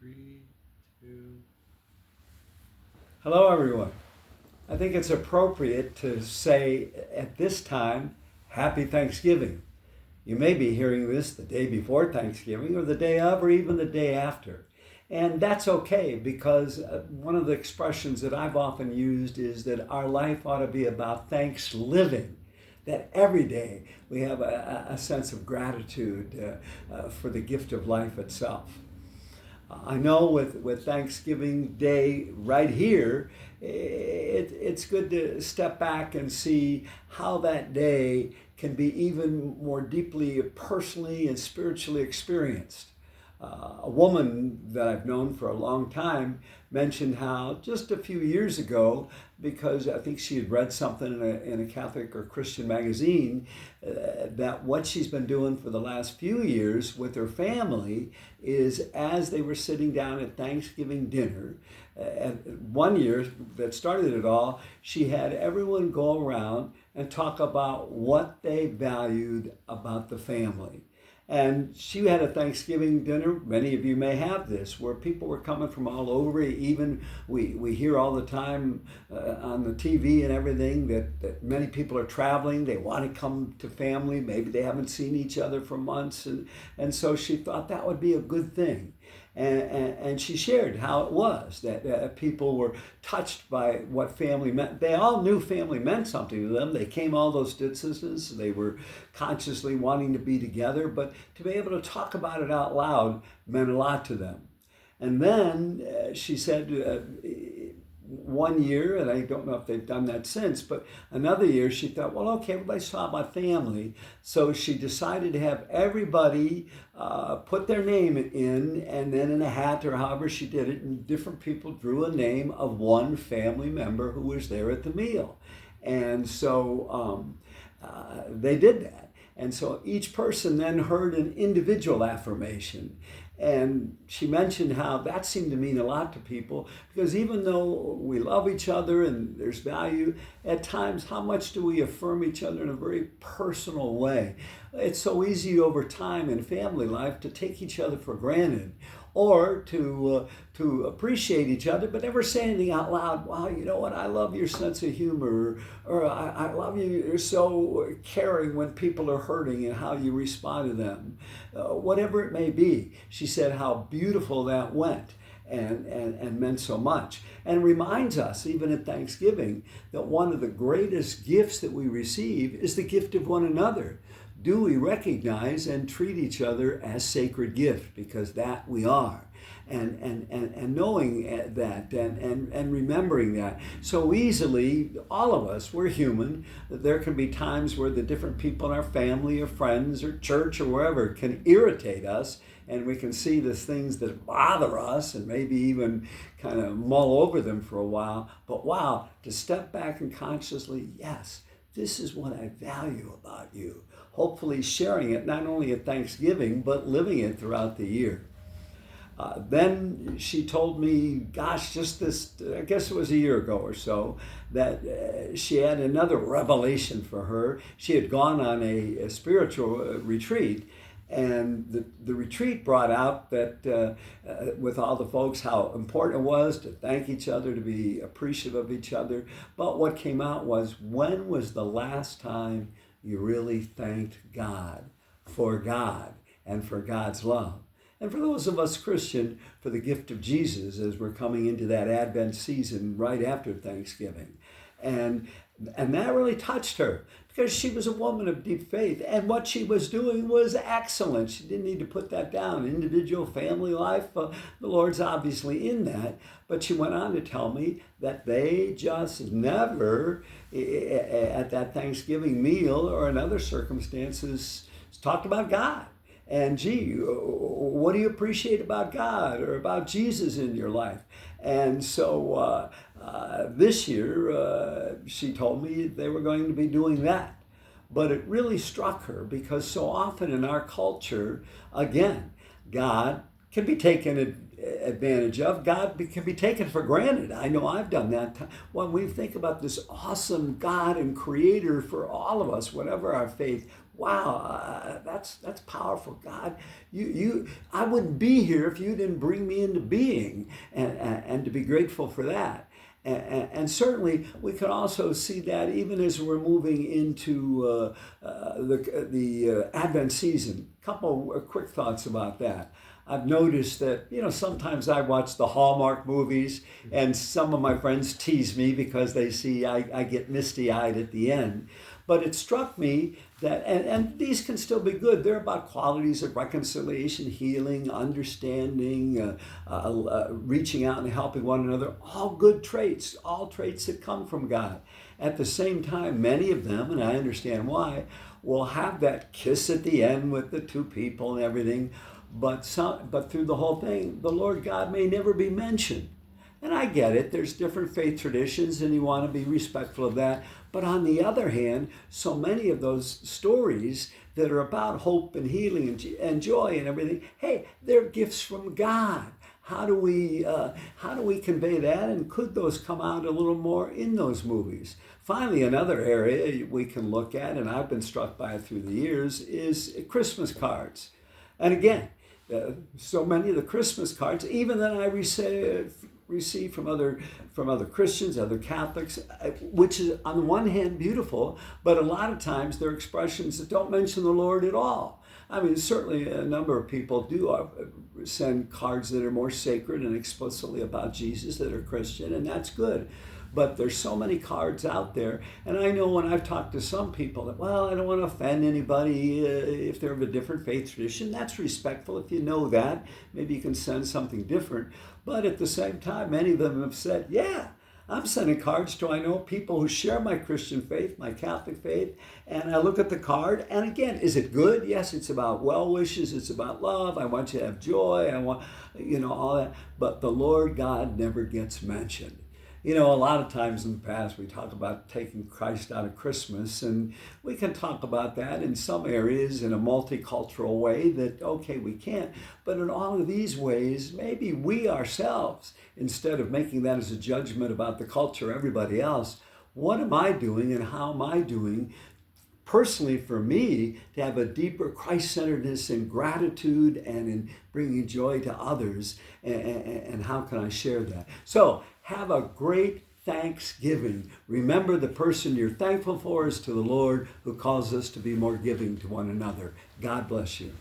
Three, two. Hello, everyone. I think it's appropriate to say at this time, Happy Thanksgiving. You may be hearing this the day before Thanksgiving, or the day of, or even the day after. And that's okay because one of the expressions that I've often used is that our life ought to be about thanks living. That every day we have a sense of gratitude for the gift of life itself. I know with Thanksgiving Day right here, it's good to step back and see how that day can be even more deeply personally and spiritually experienced. A woman that I've known for a long time mentioned how just a few years ago, because I think she had read something in a Catholic or Christian magazine, that what she's been doing for the last few years with her family is as they were sitting down at Thanksgiving dinner, and one year that started it all, she had everyone go around and talk about what they valued about the family. And she had a Thanksgiving dinner. Many of you may have this, where people were coming from all over. Even we hear all the time on the TV and everything that many people are traveling. They want to come to family. Maybe they haven't seen each other for months. And so she thought that would be a good thing. And she shared how it was that people were touched by what family meant. They all knew family meant something to them. They came all those distances. They were consciously wanting to be together, but to be able to talk about it out loud meant a lot to them. And then she said, one year, and I don't know if they've done that since, but another year she thought, well, okay, everybody's talking about family. So she decided to have everybody put their name in, and then in a hat or however she did it, and different people drew a name of one family member who was there at the meal. And so they did that. And so each person then heard an individual affirmation. And she mentioned how that seemed to mean a lot to people because even though we love each other and there's value, at times, how much do we affirm each other in a very personal way? It's so easy over time in family life to take each other for granted or to appreciate each other, but never say anything out loud. Wow, you know what? I love your sense of humor, or I love you. You're so caring when people are hurting and how you respond to them. Whatever it may be, she said how beautiful that went. And meant so much. And reminds us, even at Thanksgiving, that one of the greatest gifts that we receive is the gift of one another. Do we recognize and treat each other as sacred gifts? Because that we are. And knowing that and remembering that so easily, all of us, we're human. There can be times where the different people in our family or friends or church or wherever can irritate us, and we can see the things that bother us and maybe even kind of mull over them for a while. But wow, to step back and consciously, yes, this is what I value about you. Hopefully sharing it not only at Thanksgiving, but living it throughout the year. Then she told me, gosh, just this, I guess it was a year ago or so, that she had another revelation for her. She had gone on a spiritual retreat, and the retreat brought out that with all the folks, how important it was to thank each other, to be appreciative of each other. But what came out was, when was the last time you really thanked God and for God's love? And for those of us Christian, for the gift of Jesus as we're coming into that Advent season right after Thanksgiving. And that really touched her because she was a woman of deep faith. And what she was doing was excellent. She didn't need to put that down. Individual family life, the Lord's obviously in that. But she went on to tell me that they just never, at that Thanksgiving meal or in other circumstances, talked about God. And gee, what do you appreciate about God or about Jesus in your life? And so this year, she told me they were going to be doing that. But it really struck her because so often in our culture, again, God can be taken advantage of. God can be taken for granted. I know I've done that. When we think about this awesome God and creator for all of us, whatever our faith, wow, that's powerful. God, I wouldn't be here if you didn't bring me into being, and to be grateful for that. And certainly, we can also see that even as we're moving into the Advent season. A couple of quick thoughts about that. I've noticed that, sometimes I watch the Hallmark movies, and some of my friends tease me because they see I get misty eyed at the end. But it struck me that, and these can still be good, they're about qualities of reconciliation, healing, understanding, reaching out and helping one another, all good traits, all traits that come from God. At the same time, many of them, and I understand why, will have that kiss at the end with the two people and everything, but through the whole thing, the Lord God may never be mentioned. And I get it, there's different faith traditions and you want to be respectful of that. But on the other hand, so many of those stories that are about hope and healing and joy and everything, hey, they're gifts from God. How do we convey that? And could those come out a little more in those movies? Finally, another area we can look at, and I've been struck by it through the years, is Christmas cards. And again, so many of the Christmas cards, even that I receive from other Christians, other Catholics, which is on the one hand beautiful, but a lot of times they're expressions that don't mention the Lord at all. I mean, certainly a number of people do send cards that are more sacred and explicitly about Jesus that are Christian, and that's good. But there's so many cards out there, and I know when I've talked to some people that, well, I don't want to offend anybody if they're of a different faith tradition. That's respectful. If you know that, maybe you can send something different. But at the same time, many of them have said, yeah, I'm sending cards to, I know, people who share my Christian faith, my Catholic faith, and I look at the card, and again, is it good? Yes, it's about well wishes, it's about love, I want you to have joy, I want, all that, but the Lord God never gets mentioned. A lot of times in the past we talk about taking Christ out of Christmas, and we can talk about that in some areas in a multicultural way that, okay, we can't. But in all of these ways, maybe we ourselves, instead of making that as a judgment about the culture, everybody else, what am I doing and how am I doing personally for me to have a deeper Christ-centeredness and gratitude and in bringing joy to others, and how can I share that? So have a great Thanksgiving. Remember, the person you're thankful for is to the Lord, who calls us to be more giving to one another. God bless you.